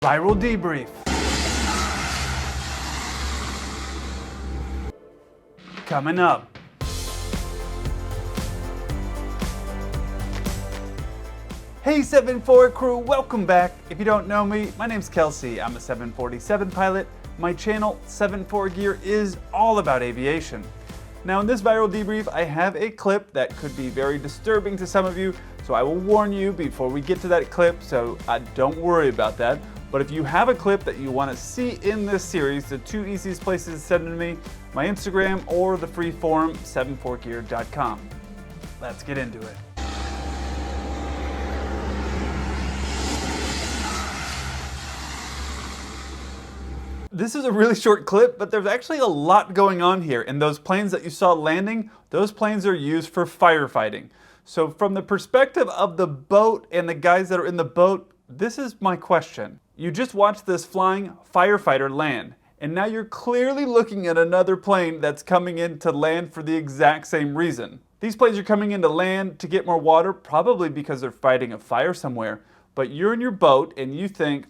Viral debrief. Coming up. Hey 7-4 crew, welcome back. If you don't know me, my name's Kelsey. I'm a 747 pilot. My channel, 74 Gear, is all about aviation. Now in this viral debrief, I have a clip that could be very disturbing to some of you, so I will warn you before we get to that clip, so don't worry about that. But if you have a clip that you want to see in this series, the two easiest places to send it to me, my Instagram or the free forum, 74gear.com. Let's get into it. This is a really short clip, but there's actually a lot going on here. And those planes that you saw landing, those planes are used for firefighting. So from the perspective of the boat and the guys that are in the boat, this is my question. You just watched this flying firefighter land, and now you're clearly looking at another plane that's coming in to land for the exact same reason. These planes are coming in to land to get more water, probably because they're fighting a fire somewhere. But you're in your boat and you think,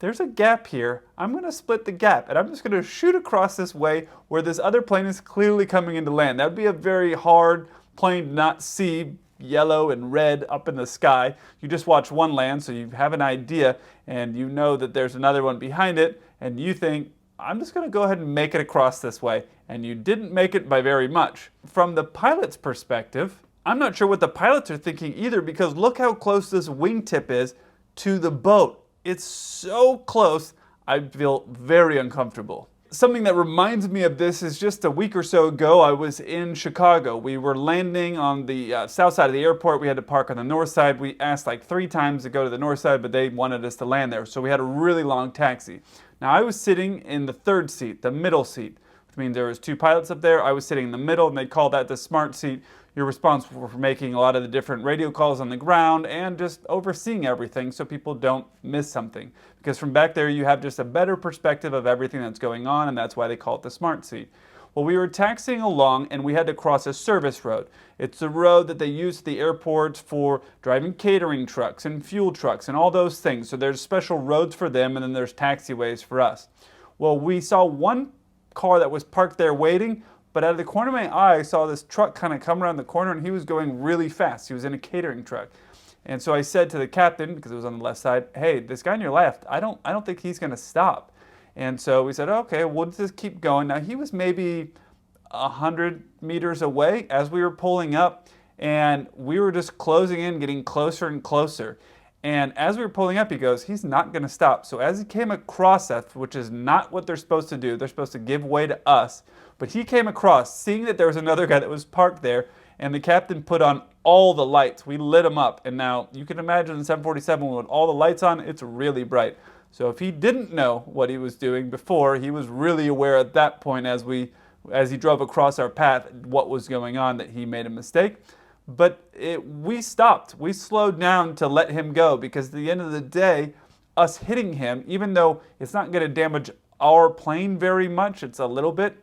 there's a gap here. I'm going to split the gap and I'm just going to shoot across this way where this other plane is clearly coming in to land. That would be a very hard plane to not see yellow and red up in the sky. You just watch one land, so you have an idea and you know that there's another one behind it, and you think, I'm just going to go ahead and make it across this way. And you didn't make it by very much. From the pilot's perspective, I'm not sure what the pilots are thinking either, because look how close this wingtip is to the boat. It's so close, I feel very uncomfortable. Something that reminds me of this is just a week or so ago, I was in Chicago. We were landing on the south side of the airport. We had to park on the north side. We asked like 3 times to go to the north side, but they wanted us to land there. So we had a really long taxi. Now I was sitting in the third seat, the middle seat, which means there was 2 pilots up there. I was sitting in the middle, and they call that the smart seat. You're responsible for making a lot of the different radio calls on the ground and just overseeing everything so people don't miss something. Because from back there you have just a better perspective of everything that's going on, and that's why they call it the smart seat. Well, we were taxiing along and we had to cross a service road. It's the road that they use at the airports for driving catering trucks and fuel trucks and all those things. So there's special roads for them, and then there's taxiways for us. Well, we saw one car that was parked there waiting, but out of the corner of my eye, I saw this truck kind of come around the corner, and he was going really fast. He was in a catering truck. And so I said to the captain, because it was on the left side, hey, this guy on your left, I don't think he's going to stop. And so we said, okay, we'll just keep going. Now, he was maybe 100 meters away as we were pulling up, and we were just closing in, getting closer and closer. And as we were pulling up, he goes, he's not going to stop. So as he came across us, which is not what they're supposed to do, they're supposed to give way to us, but he came across, seeing that there was another guy that was parked there, and the captain put on all the lights. We lit them up, and now you can imagine the 747 with all the lights on, it's really bright. So if he didn't know what he was doing before, he was really aware at that point as he drove across our path what was going on, that he made a mistake. But we stopped. We slowed down to let him go, because at the end of the day, us hitting him, even though it's not going to damage our plane very much, it's a little bit,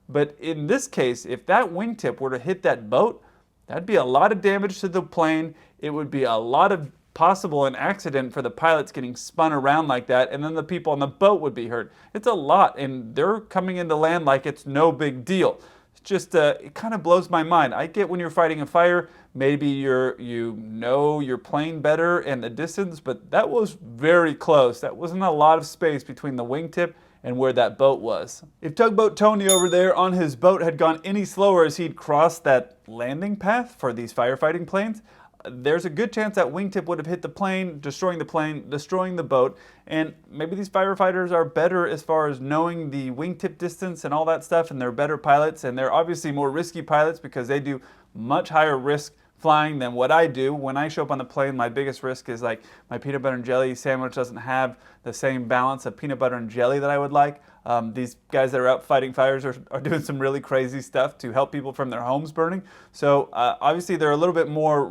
but in this case, if that wingtip were to hit that boat, that'd be a lot of damage to the plane. It would be a lot of possible an accident for the pilots getting spun around like that, and then the people on the boat would be hurt. It's a lot, and they're coming into land like it's no big deal. Just it kind of blows my mind. I get when you're fighting a fire, maybe you know your plane better and the distance, but that was very close. That wasn't a lot of space between the wingtip and where that boat was. If Tugboat Tony over there on his boat had gone any slower as he'd crossed that landing path for these firefighting planes, there's a good chance that wingtip would have hit the plane, destroying the boat. And maybe these firefighters are better as far as knowing the wingtip distance and all that stuff, and they're better pilots, and they're obviously more risky pilots because they do much higher risk flying than what I do. When I show up on the plane, my biggest risk is like my peanut butter and jelly sandwich doesn't have the same balance of peanut butter and jelly that I would like. These guys that are out fighting fires are doing some really crazy stuff to help people from their homes burning. So obviously they're a little bit more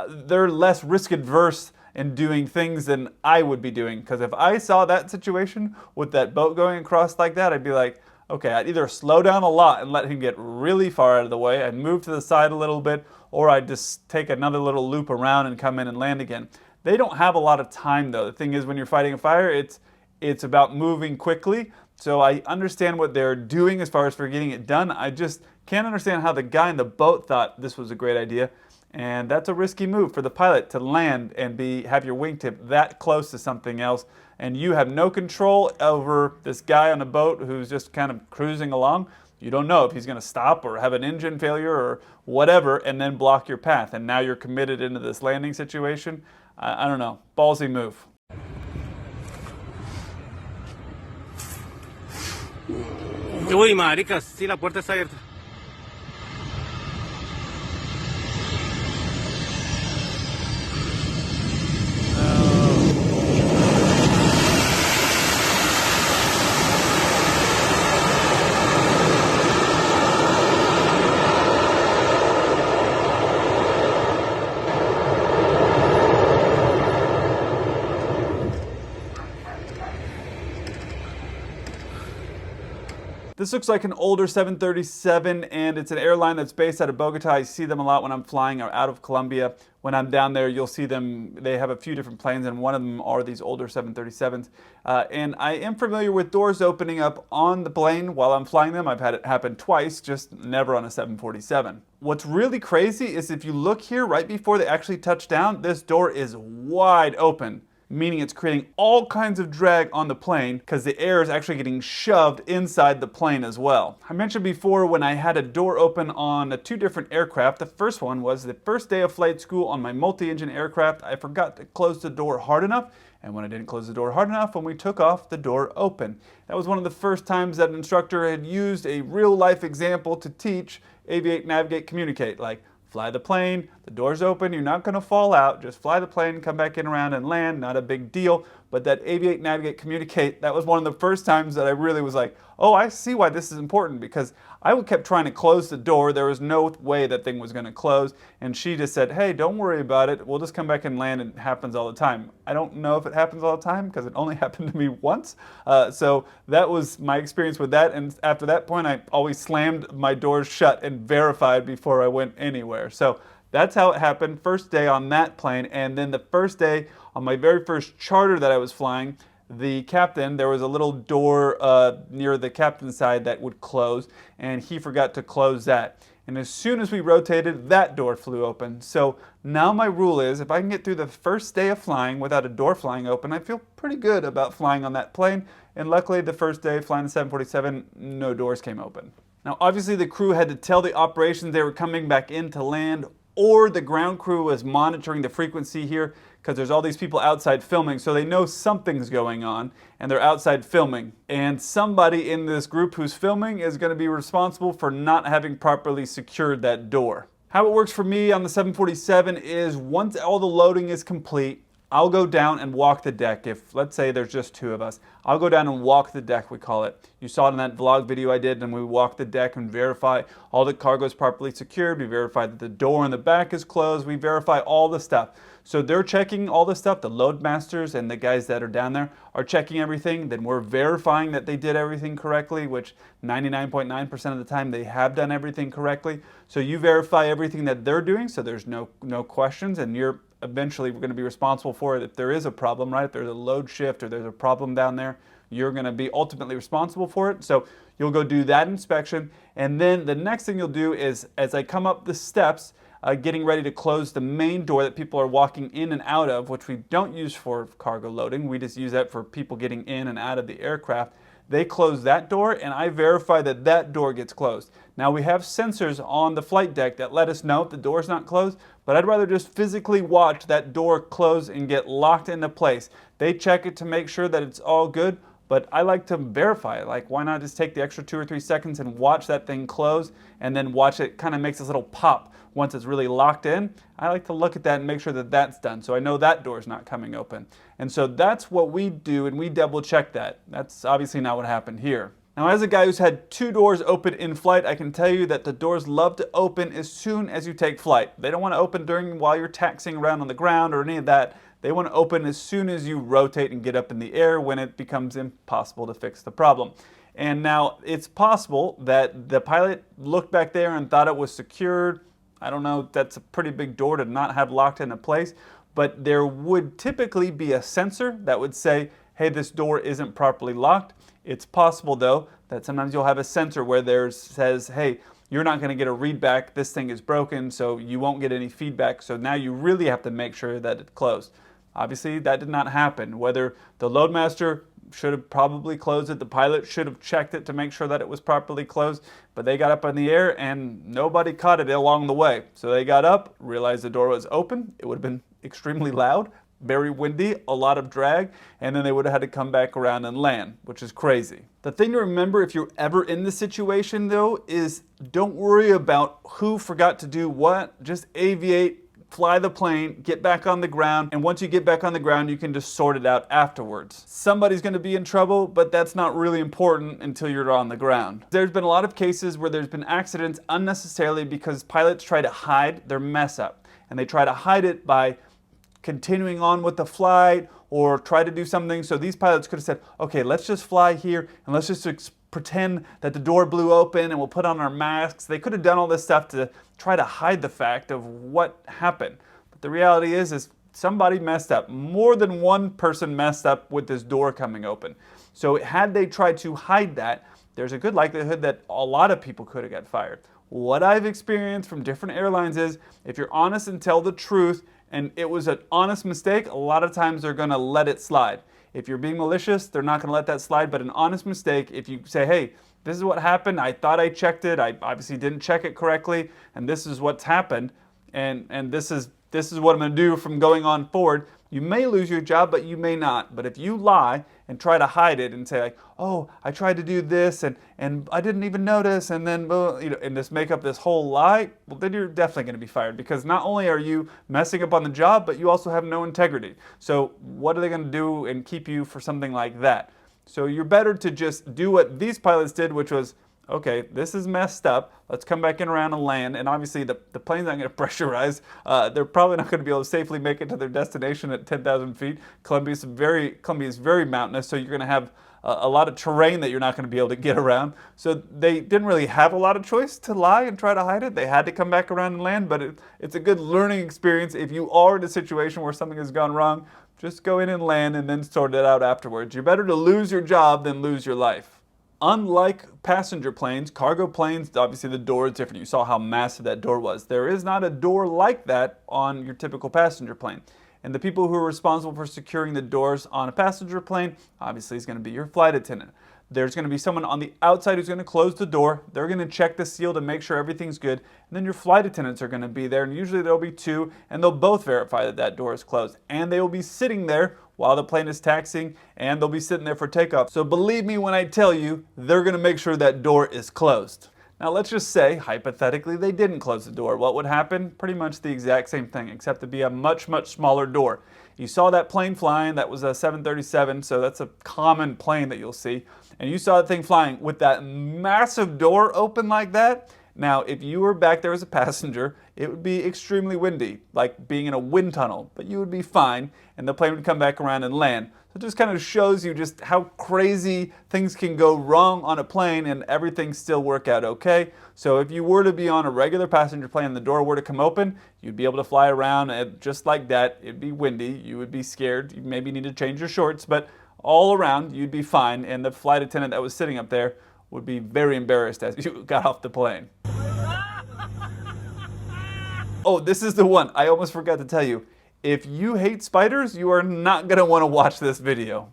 they're less risk adverse in doing things than I would be doing. Because if I saw that situation with that boat going across like that, I'd be like, okay, I'd either slow down a lot and let him get really far out of the way, I'd move to the side a little bit, or I'd just take another little loop around and come in and land again. They don't have a lot of time though. The thing is, when you're fighting a fire, it's about moving quickly. So I understand what they're doing as far as for getting it done. I just can't understand how the guy in the boat thought this was a great idea. And that's a risky move for the pilot to land and have your wingtip that close to something else. And you have no control over this guy on a boat who's just kind of cruising along. You don't know if he's going to stop or have an engine failure or whatever and then block your path. And now you're committed into this landing situation. I don't know. Ballsy move. Uy, maricas, sí, la puerta está abierta. This looks like an older 737, and it's an airline that's based out of Bogota. I see them a lot when I'm flying out of Colombia. When I'm down there, you'll see them. They have a few different planes, and one of them are these older 737s. And I am familiar with doors opening up on the plane while I'm flying them. I've had it happen twice, just never on a 747. What's really crazy is if you look here right before they actually touch down, this door is wide open, meaning it's creating all kinds of drag on the plane because the air is actually getting shoved inside the plane as well. I mentioned before when I had a door open on two different aircraft. The first one was the first day of flight school on my multi-engine aircraft. I forgot to close the door hard enough, and when I didn't close the door hard enough, when we took off, the door opened. That was one of the first times that an instructor had used a real-life example to teach aviate, navigate, communicate. Like, fly the plane, the door's open, you're not going to fall out, just fly the plane, come back in around and land, not a big deal. But that aviate, navigate, communicate, that was one of the first times that I really was like, oh, I see why this is important, because I kept trying to close the door. There was no way that thing was going to close. And she just said, hey, don't worry about it. We'll just come back and land. It happens all the time. I don't know if it happens all the time because it only happened to me once. So that was my experience with that. And after that point, I always slammed my doors shut and verified before I went anywhere. So that's how it happened. First day on that plane. And then the first day on my very first charter that I was flying, the captain, there was a little door near the captain's side that would close, and he forgot to close that. And as soon as we rotated, that door flew open. So now my rule is, if I can get through the first day of flying without a door flying open, I feel pretty good about flying on that plane. And luckily, the first day flying the 747, no doors came open. Now, obviously, the crew had to tell the operations they were coming back in to land, or the ground crew was monitoring the frequency here, because there's all these people outside filming, so they know something's going on, and they're outside filming. And somebody in this group who's filming is going to be responsible for not having properly secured that door. How it works for me on the 747 is once all the loading is complete, I'll go down and walk the deck. If, let's say, there's just two of us, I'll go down and walk the deck, we call it. You saw it in that vlog video I did, and we walk the deck and verify all the cargo is properly secured. We verify that the door in the back is closed. We verify all the stuff. So they're checking all the stuff. The load masters and the guys that are down there are checking everything. Then we're verifying that they did everything correctly, which 99.9% of the time they have done everything correctly. So you verify everything that they're doing, so there's no questions, and you're eventually going to be responsible for it if there is a problem, right? If there's a load shift or there's a problem down there, you're going to be ultimately responsible for it. So you'll go do that inspection, and then the next thing you'll do is, as I come up the steps, getting ready to close the main door that people are walking in and out of, which we don't use for cargo loading. We just use that for people getting in and out of the aircraft. They close that door, and I verify that that door gets closed. Now, we have sensors on the flight deck that let us know if the door's not closed, but I'd rather just physically watch that door close and get locked into place. They check it to make sure that it's all good, but I like to verify it. Like, why not just take the extra 2 or 3 seconds and watch that thing close, and then watch it kind of makes this little pop once it's really locked in. I like to look at that and make sure that that's done, so I know that door's not coming open. And so that's what we do, and we double check that. That's obviously not what happened here. Now, as a guy who's had 2 doors open in flight, I can tell you that the doors love to open as soon as you take flight. They don't want to open while you're taxiing around on the ground or any of that. They want to open as soon as you rotate and get up in the air, when it becomes impossible to fix the problem. And now it's possible that the pilot looked back there and thought it was secured. I don't know, that's a pretty big door to not have locked into place. but there would typically be a sensor that would say, hey, this door isn't properly locked. It's possible, though, that sometimes you'll have a sensor where there says, hey, you're not going to get a read back. This thing is broken, so you won't get any feedback. So now you really have to make sure that it's closed. Obviously, that did not happen. Whether the Loadmaster should have probably closed it, the pilot should have checked it to make sure that it was properly closed, but they got up in the air and nobody caught it along the way. So they got up, realized the door was open. It would have been extremely loud, very windy, a lot of drag, and then they would have had to come back around and land, which is crazy. The thing to remember if you're ever in this situation, though, is don't worry about who forgot to do what. Just aviate, fly the plane, get back on the ground, and once you get back on the ground, you can just sort it out afterwards. Somebody's going to be in trouble, but that's not really important until you're on the ground. There's been a lot of cases where there's been accidents unnecessarily because pilots try to hide their mess up, and they try to hide it by continuing on with the flight or try to do something. So these pilots could have said, okay, let's just fly here and let's just pretend that the door blew open and we'll put on our masks. They could have done all this stuff to try to hide the fact of what happened. But the reality is somebody messed up. More than one person messed up with this door coming open. So had they tried to hide that, there's a good likelihood that a lot of people could have got fired. What I've experienced from different airlines is if you're honest and tell the truth, and it was an honest mistake, a lot of times they're going to let it slide. If you're being malicious, they're not going to let that slide, but an honest mistake, if you say, hey, this is what happened, I thought I checked it, I obviously didn't check it correctly, and this is what's happened, and this is what I'm going to do from going on forward, you may lose your job, but you may not. But if you lie and try to hide it and say like, oh, I tried to do this and I didn't even notice, and then and just make up this whole lie, well, then you're definitely going to be fired because not only are you messing up on the job, but you also have no integrity. So what are they going to do and keep you for something like that? So you're better to just do what these pilots did, which was, okay, this is messed up. Let's come back in around and land. And obviously the plane's not going to pressurize. They're probably not going to be able to safely make it to their destination at 10,000 feet. Columbia is very mountainous, so you're going to have a lot of terrain that you're not going to be able to get around. So they didn't really have a lot of choice to lie and try to hide it. They had to come back around and land, but it's a good learning experience. If you are in a situation where something has gone wrong, just go in and land and then sort it out afterwards. You're better to lose your job than lose your life. Unlike passenger planes, cargo planes, obviously the door is different. You saw how massive that door was. There is not a door like that on your typical passenger plane. And the people who are responsible for securing the doors on a passenger plane, obviously is going to be your flight attendant. There's going to be someone on the outside who's going to close the door. They're going to check the seal to make sure everything's good. And then your flight attendants are going to be there. And usually there'll be two, and they'll both verify that that door is closed. And they will be sitting there while the plane is taxiing, and they'll be sitting there for takeoff. So believe me when I tell you, they're going to make sure that door is closed. Now let's just say, hypothetically, they didn't close the door. What would happen? Pretty much the exact same thing, except to be a much, much smaller door. You saw that plane flying, that was a 737, so that's a common plane that you'll see. And you saw that thing flying with that massive door open like that. Now, if you were back there as a passenger, it would be extremely windy, like being in a wind tunnel, but you would be fine, and the plane would come back around and land. So it just kind of shows you just how crazy things can go wrong on a plane and everything still work out okay. So if you were to be on a regular passenger plane and the door were to come open, you'd be able to fly around just like that. It'd be windy, you would be scared, you maybe need to change your shorts, but all around you'd be fine, and the flight attendant that was sitting up there would be very embarrassed as you got off the plane. Oh, this is the one. I almost forgot to tell you. If you hate spiders, you are not going to want to watch this video.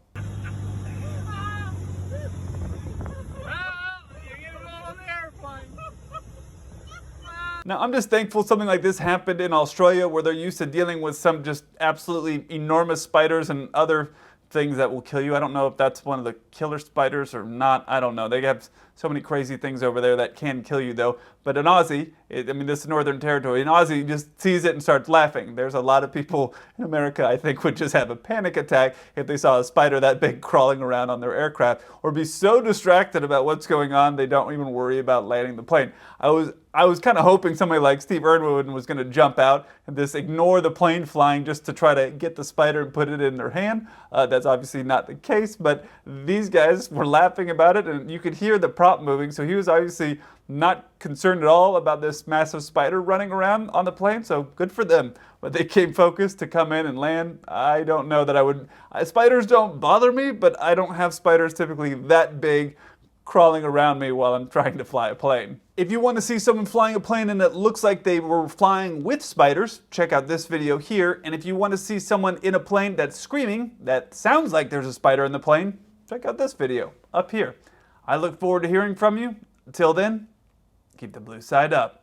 Now, I'm just thankful something like this happened in Australia, where they're used to dealing with some just absolutely enormous spiders and other things that will kill you. I don't know if that's one of the killer spiders or not. I don't know. They have so many crazy things over there that can kill you, though. But in Aussie, this is Northern Territory. In Aussie, you just sees it and starts laughing. There's a lot of people in America, I think, would just have a panic attack if they saw a spider that big crawling around on their aircraft, or be so distracted about what's going on they don't even worry about landing the plane. I was kind of hoping somebody like Steve Irwin was going to jump out and just ignore the plane flying just to try to get the spider and put it in their hand. That's obviously not the case, but these guys were laughing about it, and you could hear the prop moving, so he was obviously not concerned at all about this massive spider running around on the plane, so good for them. but they came focused to come in and land. I don't know that I would. Spiders don't bother me, but I don't have spiders typically that big crawling around me while I'm trying to fly a plane. If you want to see someone flying a plane and it looks like they were flying with spiders, check out this video here. And if you want to see someone in a plane that's screaming, that sounds like there's a spider in the plane, check out this video up here. I look forward to hearing from you. Until then, keep the blue side up.